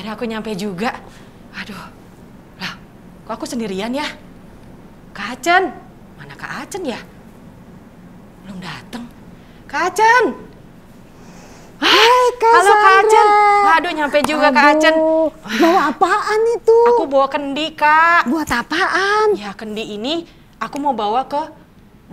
akhirnya aku nyampe juga. Aduh, lah, kok aku sendirian ya? Kak Acen, mana Kak Acen ya? Belum datang. Kak Acen. Hai Kak halo Sandra. Kak Acen. Waduh, nyampe juga Kak Acen. Bawa apaan itu? Aku bawa kendi, Kak. Buat apaan? Ya, kendi ini aku mau bawa ke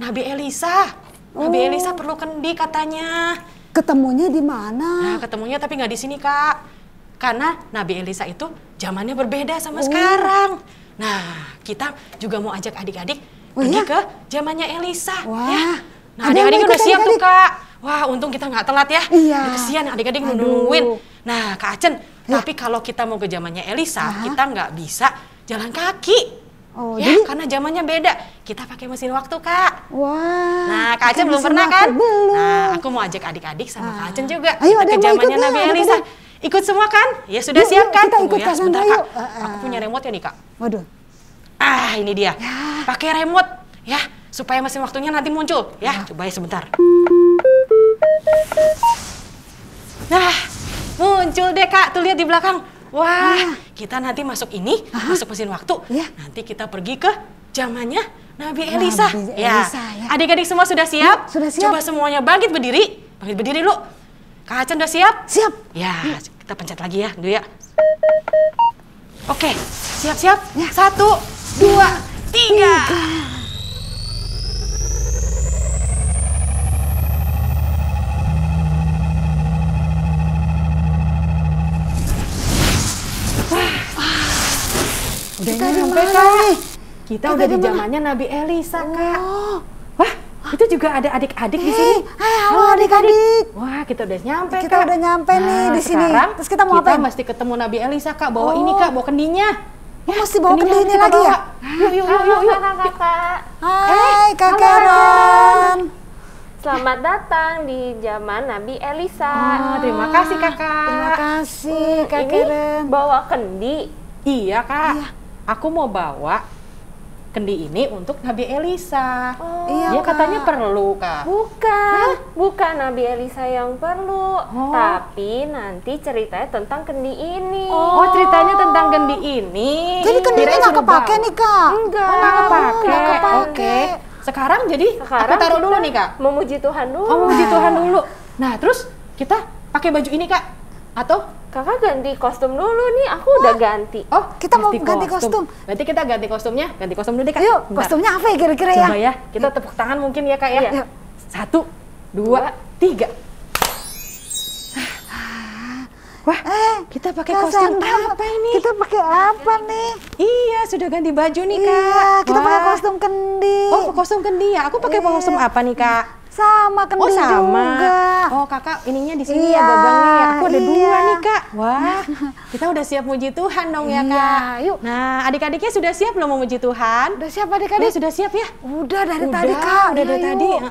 Nabi Elisa. Nabi Elisa perlu kendi katanya. Ketemunya di mana? Nah, ketemunya tapi nggak di sini, Kak. Karena Nabi Elisa itu zamannya berbeda sama sekarang. Nah, kita juga mau ajak adik-adik pergi ke zamannya Elisa. Wah. Ya. Nah, adik-adik udah siap tuh, Kak. Wah, untung kita nggak telat ya. Iya. Kesian adik-adik nungguin. Nah, Kak Acen, tapi kalau kita mau ke zamannya Elisa, kita nggak bisa jalan kaki. Oh, Ya, jadi karena zamannya beda. Kita pakai mesin waktu, Kak. wah. Nah, Kak Acen belum mesin pernah waktu, kan? Belum. Nah, aku mau ajak adik-adik sama Kak Acen juga. Ayo, Kita ada ke yang mau zamannya ikut Nabi nggak? Elisa. Ikut semua kan? Ya sudah Yuk, siap yuk, kan? kita Tunggu ikut ya, Kak sebentar Sandra, Kak. yuk. Aku punya remote ya nih, Kak. Waduh. Ah, ini dia. Ya. Pakai remote ya, supaya mesin waktunya nanti muncul. Ya, coba ya sebentar. Nah, muncul deh Kak. Tuh lihat di belakang. Wah, kita nanti masuk ini, masuk mesin waktu. Ya. Nanti kita pergi ke zamannya Nabi Elisa. Nabi Ya. Elisa, ya. Adik-adik semua sudah siap? Yuk, sudah siap. Coba semuanya bangkit berdiri. Bangkit berdiri dulu. Kak Acen udah siap? Siap. Ya, kita pencet lagi ya, dulu ya. Oke, siap-siap. Ya. 1, 2, 3. Udah nyampe, Kak. Kita udah di zamannya Nabi Elisa, Kak. Oh. Wah, itu juga ada adik-adik di sini. Hai, halo adik-adik. Wah, kita udah nyampe, Kita Kak. udah nyampe nih di sini. Sekarang Terus kita mau apain? mesti ketemu Nabi Elisa, Kak. Bawa ini, Kak, bawa kendinya. Oh, mesti bawa Kendinya kendi ini kita lagi bawa. ya? Yuk. Kakak. Hai Kak Karen. Selamat datang di zaman Nabi Elisa. Oh, terima kasih, Kakak. Terima kasih Kak Ini Karen. bawa kendi. Iya, Kak. Iya. Aku mau bawa kendi ini untuk Nabi Elisa. Oh, Iya, Dia Kak. katanya perlu, Kak. bukan Nabi Elisa yang perlu, Oh. tapi nanti ceritanya tentang kendi ini. Oh, ceritanya tentang kendi ini. Jadi kendinya Kirain nggak suruh kepake bawa. nih Kak? Enggak. Oh, nggak kepake. nggak kepake. Oke. Sekarang jadi Sekarang aku taruh kita dulu nih, Kak. Memuji Tuhan dulu. Oh, memuji Tuhan dulu. Nah, terus kita pakai baju ini, Kak. Atau Kakak ganti kostum dulu nih, aku udah ganti. oh, Kita mau ganti kostum. Berarti kita ganti kostumnya. Ganti kostum dulu deh, Kak. Ayo, Bentar. kostumnya apa ya kira-kira ya? Coba ya, kita tepuk tangan mungkin ya, Kak ya. Iya. 1, 2, 3. Wah, kita pakai Kak kostum Sandra, apa ini? Kita pakai apa nih? Iya, sudah ganti baju nih, Kak. Iya, kita pakai Wah. kostum kendi. Oh, kostum kendi ya. Aku pakai kostum apa nih, Kak? Sama kendi Oh, sama. juga. Oh, Kakak ininya di sini Iya, ya gabangnya. Aku ada 2 iya. nih, Kak. Wah, kita udah siap muji Tuhan dong ya, Iya, Kak. yuk. Nah, adik-adiknya sudah siap belum memuji Tuhan? Udah siap Ya, adik-adik? sudah siap ya? Udah dari tadi Kak. Udah dari Iya, tadi. yuk.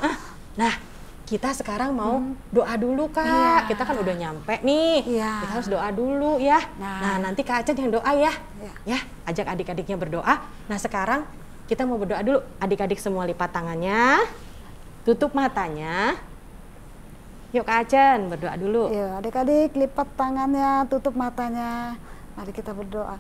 Nah, kita sekarang mau doa dulu, Kak. Iya. Kita kan udah nyampe nih. Iya. Kita harus doa dulu ya. Nah. Nah, nanti Kak Acen yang doa ya. Iya. Ya, ajak adik-adiknya berdoa. Nah, sekarang kita mau berdoa dulu. Adik-adik semua lipat tangannya. Tutup matanya. Yuk Kak Acen, berdoa dulu. Iya, adik-adik lipat tangannya, tutup matanya. Mari kita berdoa.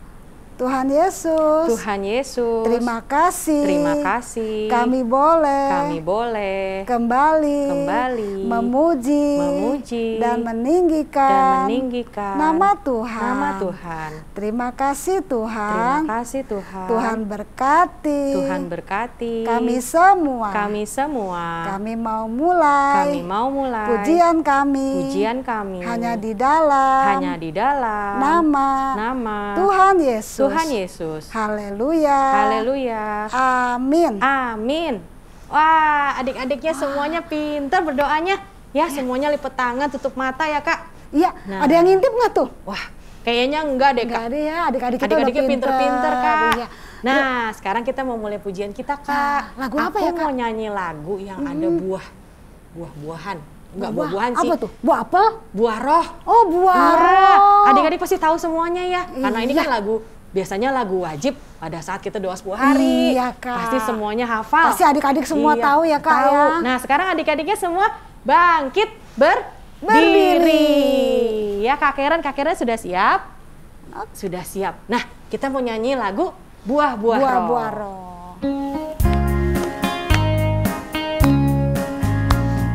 Tuhan Yesus, Tuhan Yesus, terima kasih. terima kasih. Kami boleh kembali memuji dan meninggikan nama Tuhan. nama Tuhan. Terima kasih Terima Tuhan. kasih Tuhan. Tuhan berkati. Tuhan berkati Kami semua. kami semua. Kami mau mulai. Kami mau mulai Pujian kami. hanya di dalam. nama Tuhan Yesus. Tuhan Yesus. Haleluya. Haleluya. Amin. Amin. Wah, adik-adiknya semuanya pintar berdoanya. Ya, semuanya lipat tangan, tutup mata ya, Kak. Iya, Nah. ada yang ngintip nggak tuh? Wah, kayaknya enggak deh, Nggak Kak. ada ya, adik-adik kita udah Adik-adiknya pinter-pinter, Kak. Iya. Nah, sekarang kita mau mulai pujian kita, Kak. lagu apa ya, Aku Kak? mau nyanyi lagu yang ada buah-buahan. Enggak Buah buah-buahan sih. apa tuh? Buah apel? Buah roh. Oh, buah Iya, roh. adik-adik pasti tahu semuanya ya. Karena ini Iya. kan biasanya lagu wajib pada saat kita doa 10 hari. Iya, Kak. Pasti semuanya hafal. Pasti adik-adik semua Iya, tahu ya, Kak, tahu. ya. Nah, sekarang adik-adiknya semua bangkit berdiri. Berdiri. Ya, Kak Karen sudah siap? Sudah siap. Nah, kita mau nyanyi lagu Buah-buah Roh. Buah-buah roh.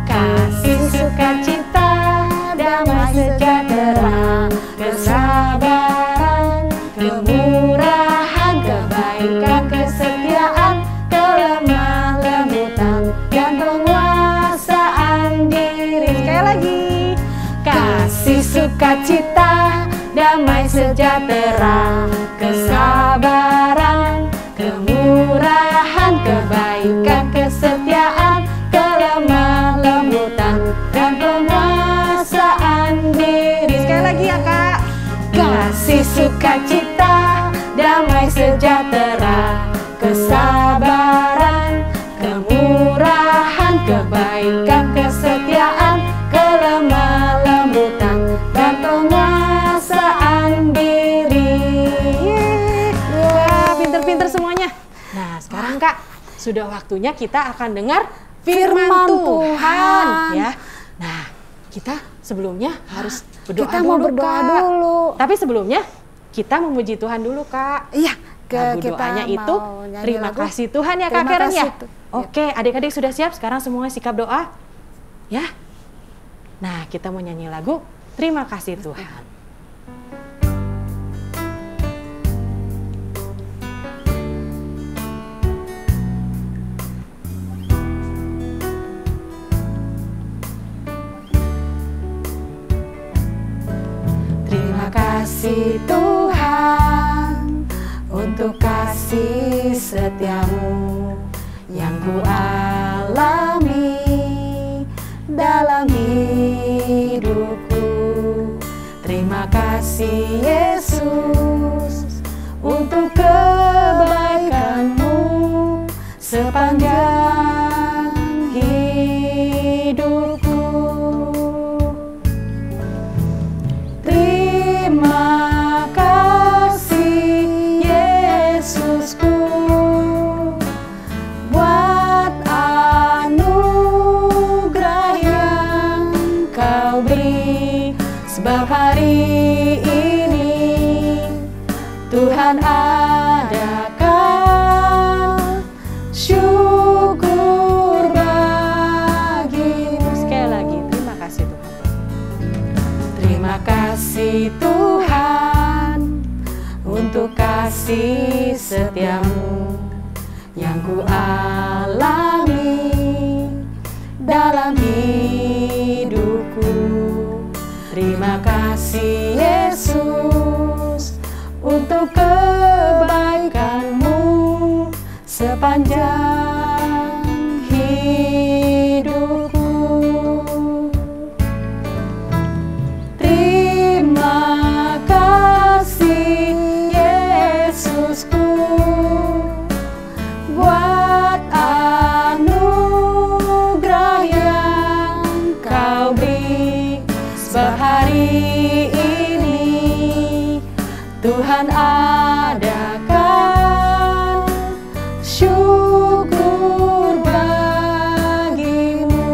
Kasih, sukacita, damai sejahtera, kesabaran, kemurahan, kebaikan, kesetiaan, kelemah lembutan, dan penguasaan diri. Sekali lagi. Kasih, sukacita, damai sejahtera, kesabaran, kemurahan, kebaikan, kesetiaan, kelemah lembutan, dan penguasaan diri. Sekali lagi ya Kak. Kasih, sukacita, damai sejahtera, kesabaran, kemurahan, kebaikan, kesetiaan, kelemah lembutan, dan penguasaan diri. Wah, pinter-pinter semuanya. Nah, sekarang Kak, sudah waktunya kita akan dengar firman Tuhan ya. Nah, kita sebelumnya harus berdoa Kita dulu, mau berdoa Kak. dulu. Tapi sebelumnya kita memuji Tuhan dulu, Kak. Iya, Lagu kita doanya itu mau nyanyi terima lagu. kasih Tuhan ya Kak Terima Karen ya. kasih Tuh. Oke, adik-adik sudah siap? Sekarang semuanya sikap doa. Ya. Nah, kita mau nyanyi lagu Terima Kasih Tuhan. Terima kasih Tuhan untuk kasih setiamu yang ku alami dalam hidupku. Terima kasih Yesus untuk kebaikanmu sepanjang hidupku. Terima kasih Yesusku buat anugerah yang kau beri, sebab hari ini Tuhan adakan syukur bagimu. Sekali lagi, terima kasih Tuhan. Terima kasih Tuhan untuk kasih setiamu yang ku alami dalam hidupku. Terima kasih Yesus untuk kebaikanmu sepanjang hidupku. Terima kasih Yesusku buat anugerah yang kau beri, sebab hari ini Tuhan adakan syukur bagimu.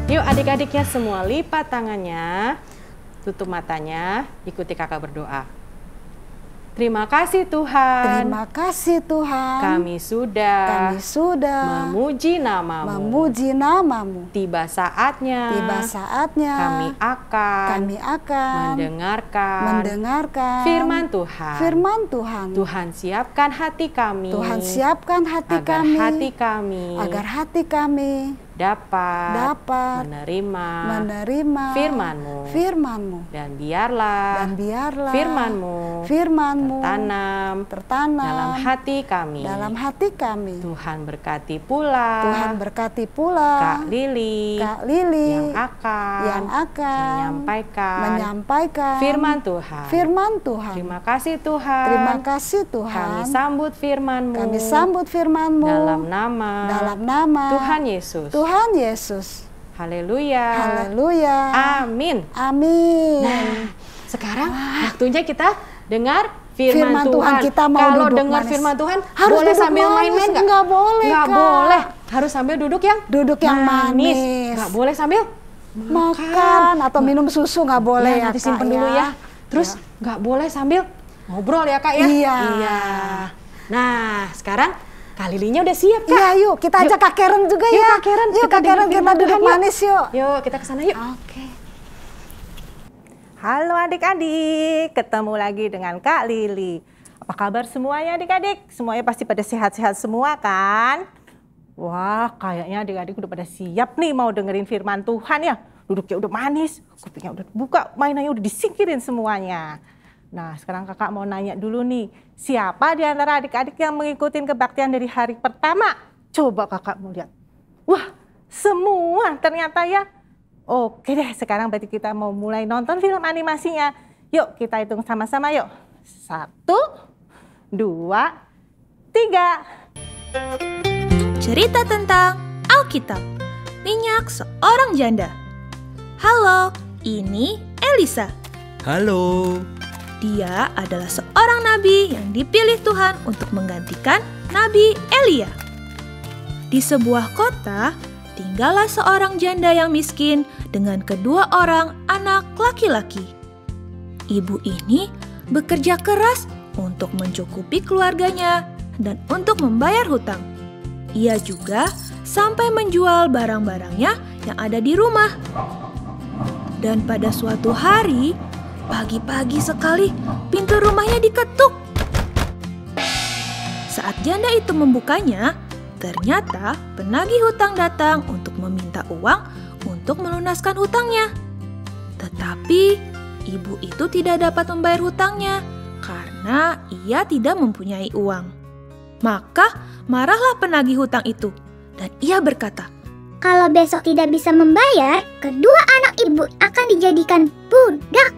Yuk adik-adiknya semua lipat tangannya, tutup matanya, ikuti kakak berdoa. Terima kasih Tuhan. Terima kasih Tuhan. Kami sudah memuji namamu. Tiba saatnya kami akan mendengarkan firman Tuhan. Tuhan siapkan hati kami. Agar hati kami dapat menerima firman-Mu. Dan biarlah firman-Mu tertanam dalam hati kami. Tuhan berkati pula Kak Lili yang akan menyampaikan firman Tuhan. Terima kasih Tuhan. Kami sambut firman-Mu dalam nama Tuhan Yesus. Haleluya. Amin. Nah, sekarang waktunya kita dengar firman Tuhan. Kita mau kalau duduk dengar manis. firman Tuhan, Harus boleh duduk sambil manis. main-main nggak? Nggak boleh, Nggak Kak. boleh. Harus sambil duduk yang manis. Nggak boleh sambil makan atau minum susu nggak boleh ya, nanti Kak, simpen dulu ya. Terus nggak boleh sambil ngobrol ya Kak ya? Iya. Iya. Nah, sekarang Kak Lilinya udah siap Kak? Iya, yuk kita ajak Kak Karen juga Yuk, ya. Kak Karen, Yuk Kak Karen, kita duduk manis yuk. Yuk, kita ke sana yuk. Oke. Halo adik-adik, ketemu lagi dengan Kak Lili. Apa kabar semuanya adik-adik? Semuanya pasti pada sehat-sehat semua kan? Wah, kayaknya adik-adik udah pada siap nih mau dengerin firman Tuhan ya. Duduknya udah manis, kupingnya udah buka, mainannya udah disingkirin semuanya. Nah, sekarang kakak mau nanya dulu nih, siapa di antara adik-adik yang mengikuti kebaktian dari hari pertama? Coba kakak mau lihat. Wah, semua ternyata ya. Oke deh, sekarang berarti kita mau mulai nonton film animasinya. Yuk, kita hitung sama-sama yuk. 1, 2, 3. Cerita tentang Alkitab, minyak seorang janda. Halo, ini Elisa. Halo. Dia adalah seorang nabi yang dipilih Tuhan untuk menggantikan Nabi Elia. Di sebuah kota, tinggallah seorang janda yang miskin dengan kedua orang anak laki-laki. Ibu ini bekerja keras untuk mencukupi keluarganya dan untuk membayar hutang. Ia juga sampai menjual barang-barangnya yang ada di rumah. Dan pada suatu hari, pagi-pagi sekali pintu rumahnya diketuk. Saat janda itu membukanya, ternyata penagih hutang datang untuk meminta uang untuk melunaskan hutangnya. Tetapi ibu itu tidak dapat membayar hutangnya karena ia tidak mempunyai uang. Maka marahlah penagih hutang itu dan ia berkata, "Kalau besok tidak bisa membayar, kedua anak ibu akan dijadikan budak."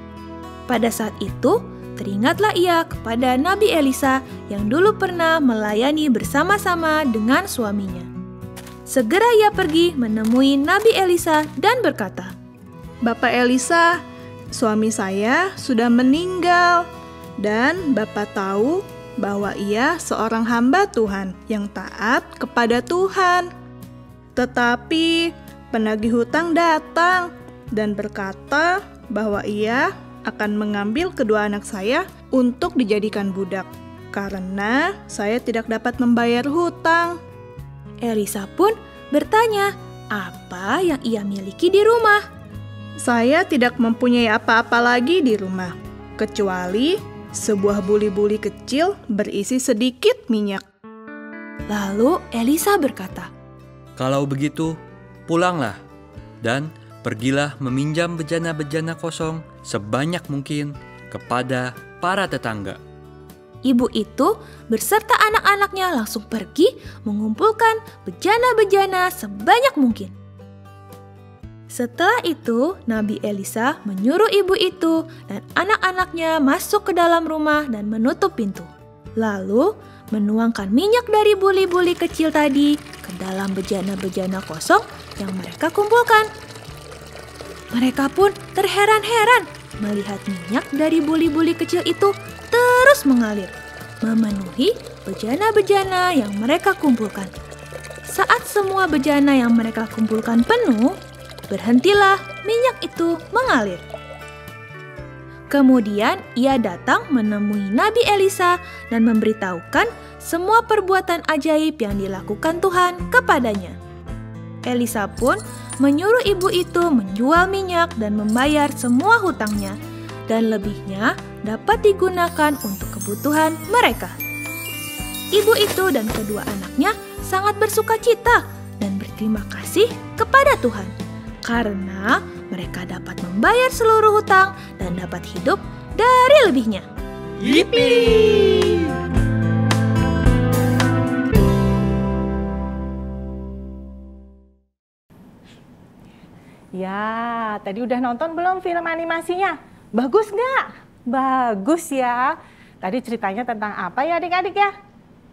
Pada saat itu, teringatlah ia kepada Nabi Elisa yang dulu pernah melayani bersama-sama dengan suaminya. Segera ia pergi menemui Nabi Elisa dan berkata, "Bapak Elisa, suami saya sudah meninggal dan Bapak tahu bahwa ia seorang hamba Tuhan yang taat kepada Tuhan. Tetapi penagih hutang datang dan berkata bahwa ia akan mengambil kedua anak saya untuk dijadikan budak, karena saya tidak dapat membayar hutang." Elisa pun bertanya apa yang ia miliki di rumah. "Saya tidak mempunyai apa-apa lagi di rumah, kecuali sebuah buli-buli kecil berisi sedikit minyak." Lalu Elisa berkata, Kalau begitu, pulanglah dan pergilah meminjam bejana-bejana kosong sebanyak mungkin kepada para tetangga. Ibu itu beserta anak-anaknya langsung pergi mengumpulkan bejana-bejana sebanyak mungkin. Setelah itu, Nabi Elisa menyuruh ibu itu dan anak-anaknya masuk ke dalam rumah dan menutup pintu. Lalu, menuangkan minyak dari buli-buli kecil tadi ke dalam bejana-bejana kosong yang mereka kumpulkan. Mereka pun terheran-heran melihat minyak dari buli-buli kecil itu terus mengalir, memenuhi bejana-bejana yang mereka kumpulkan. Saat semua bejana yang mereka kumpulkan penuh, berhentilah minyak itu mengalir. Kemudian ia datang menemui Nabi Elisa dan memberitahukan semua perbuatan ajaib yang dilakukan Tuhan kepadanya. Elisa pun menyuruh ibu itu menjual minyak dan membayar semua hutangnya, dan lebihnya dapat digunakan untuk kebutuhan mereka. Ibu itu dan kedua anaknya sangat bersuka cita dan berterima kasih kepada Tuhan, karena mereka dapat membayar seluruh hutang dan dapat hidup dari lebihnya. Yippee! Ya, tadi udah nonton belum film animasinya? Bagus nggak? Bagus ya. Tadi ceritanya tentang apa ya adik-adik ya?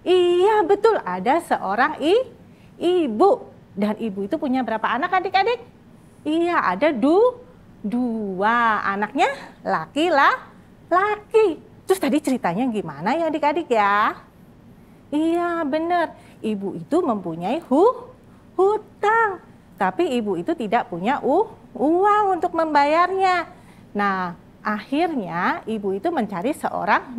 Iya betul, ada seorang ibu. Dan ibu itu punya berapa anak adik-adik? Iya, ada dua. Anaknya laki. Terus tadi ceritanya gimana ya adik-adik ya? Iya benar, ibu itu mempunyai hutang. Tapi ibu itu tidak punya uang untuk membayarnya. Nah, akhirnya ibu itu mencari seorang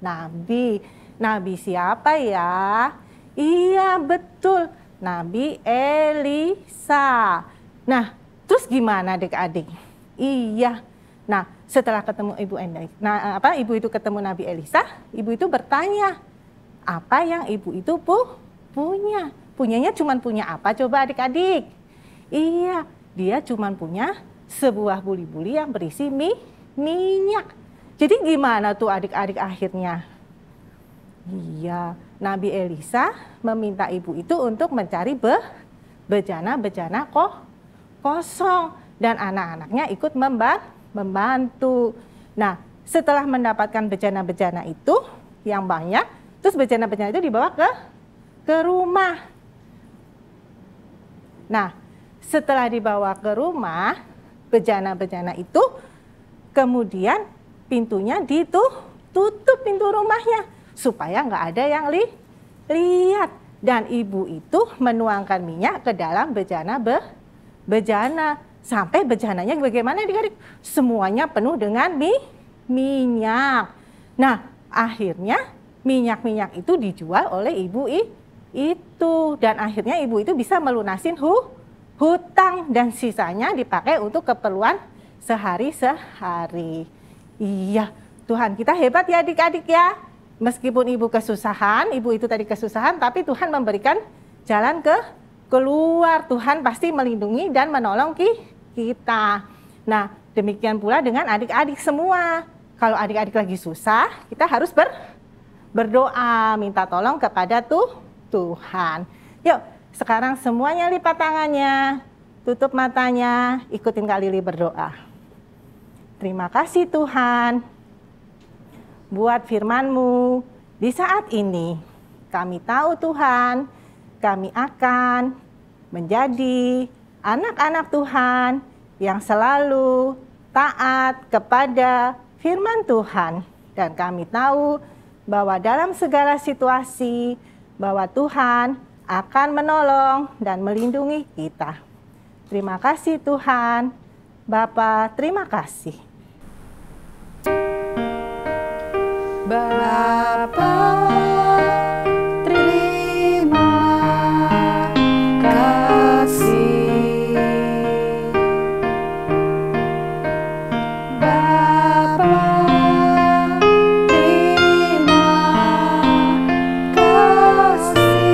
nabi. Nabi siapa ya? Iya betul, Nabi Elisa. Nah, terus gimana adik-adik? Iya. Nah, setelah ketemu ibu itu ketemu Nabi Elisa, ibu itu bertanya, apa yang ibu itu punya? Punyanya cuman punya apa coba adik-adik? Iya, dia cuman punya sebuah buli-buli yang berisi minyak. Jadi gimana tuh adik-adik akhirnya? Iya, Nabi Elisa meminta ibu itu untuk mencari bejana-bejana kosong dan anak-anaknya ikut membantu. Nah, setelah mendapatkan bejana-bejana itu yang banyak, terus bejana-bejana itu dibawa ke rumah. Nah, setelah dibawa ke rumah, bejana-bejana itu kemudian pintunya ditutup pintu rumahnya supaya nggak ada yang lihat. Dan ibu itu menuangkan minyak ke dalam bejana sampai bejananya bagaimana adik-adik? Semuanya penuh dengan minyak. Nah, akhirnya minyak-minyak itu dijual oleh ibu itu dan akhirnya ibu itu bisa melunasin hutang dan sisanya dipakai untuk keperluan sehari-hari. Iya, Tuhan kita hebat ya adik-adik ya. Meskipun ibu kesusahan, ibu itu tadi kesusahan, tapi Tuhan memberikan jalan keluar. Tuhan pasti melindungi dan menolong kita. Nah, demikian pula dengan adik-adik semua. Kalau adik-adik lagi susah, kita harus berdoa, minta tolong kepada Tuhan. Yuk, sekarang semuanya lipat tangannya, tutup matanya, ikutin Kak Lili berdoa. Terima kasih Tuhan buat firman-Mu di saat ini. Kami tahu Tuhan, kami akan menjadi anak-anak Tuhan yang selalu taat kepada firman Tuhan. Dan kami tahu bahwa dalam segala situasi, bahwa Tuhan akan menolong dan melindungi kita. Terima kasih Tuhan, Bapa, terima kasih. Bapa, terima kasih. Bapa, terima kasih.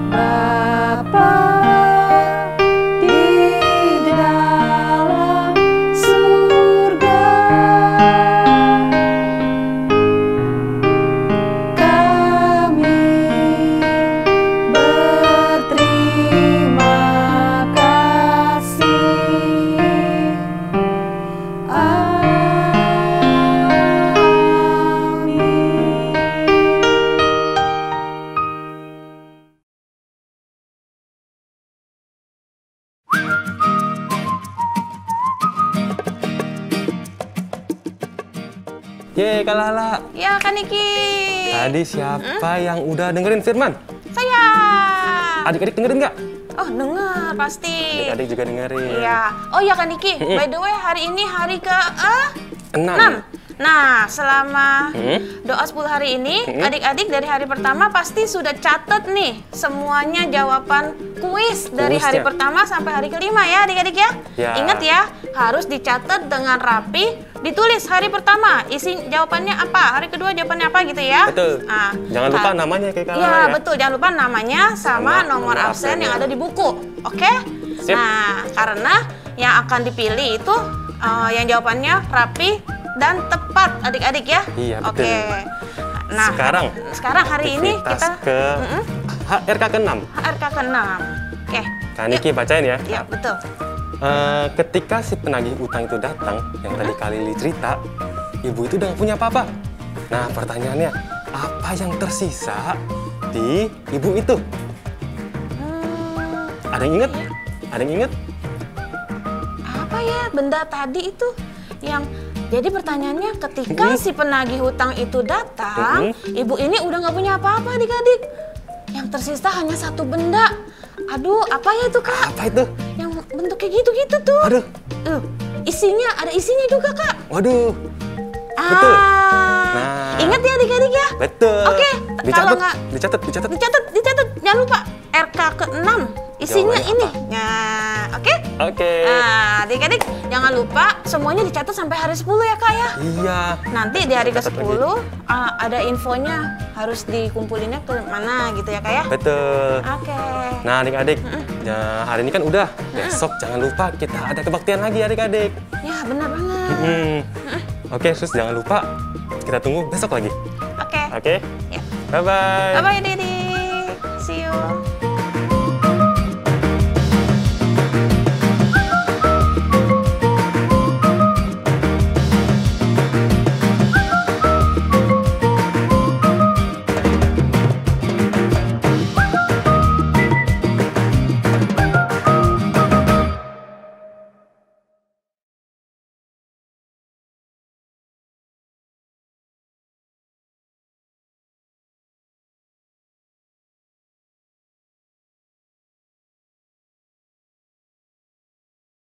Bapa di dalam surga, kami berterima kasih. Amin. Yeay, Kak Lala. Ya, Kak Niki. Tadi siapa yang udah dengerin firman? Saya. Adik-adik dengerin nggak? Oh, dengar pasti. Adik-adik juga dengerin. Iya. Oh ya Kak Niki, by the way hari ini hari ke 6. 6. Nah, selama doa 10 hari ini, adik-adik dari hari pertama pasti sudah catat nih semuanya jawaban kuis dari hari pertama sampai hari kelima ya adik-adik ya. Ingat ya, harus dicatat dengan rapi, ditulis hari pertama, isi jawabannya apa, hari kedua jawabannya apa gitu ya. Betul. Nah, jangan lupa namanya kayak Kak Lala ya. Betul, jangan lupa namanya sama nomor absen yang ada di buku. Oke? Nah, karena yang akan dipilih itu yang jawabannya rapi dan tepat adik-adik ya. Iya, betul. Oke. Nah, sekarang hari ini kita ke HRK ke-6. HRK ke-6. Oke. Kak Niki bacain ya. Iya, betul. Ketika si penagih utang itu datang, yang tadi Kak Lili cerita, ibu itu udah gak punya apa-apa. Nah, pertanyaannya, apa yang tersisa di ibu itu? Ada yang inget? Ada yang inget? Apa ya benda tadi itu yang... Jadi pertanyaannya ketika si penagih hutang itu datang, ibu ini udah nggak punya apa-apa adik-adik. Yang tersisa hanya satu benda. Aduh, apa ya itu Kak? Apa itu? Yang bentuk kayak gitu-gitu tuh. Aduh. Ada isinya juga, Kak. Waduh. Betul. Nah, ingat ya adik-adik ya. Betul. Oke, kalau nggak dicatat. Jangan lupa RK ke-6 isinya ini. Nah, oke? Oke. Nah, adik-adik jangan lupa semuanya dicatat sampai hari 10 ya, Kak ya. Iya. Nanti di hari ke-10 ada infonya harus dikumpulinnya ke mana gitu ya, Kak ya. Betul. Oke. Nah, adik-adik, ya, hari ini kan udah. Besok jangan lupa kita ada kebaktian lagi adik-adik. Ya, benar banget. Oke, sus jangan lupa kita tunggu besok lagi. Oke. Oke? Ya. Bye-bye. Bye-bye, adik-adik. See you.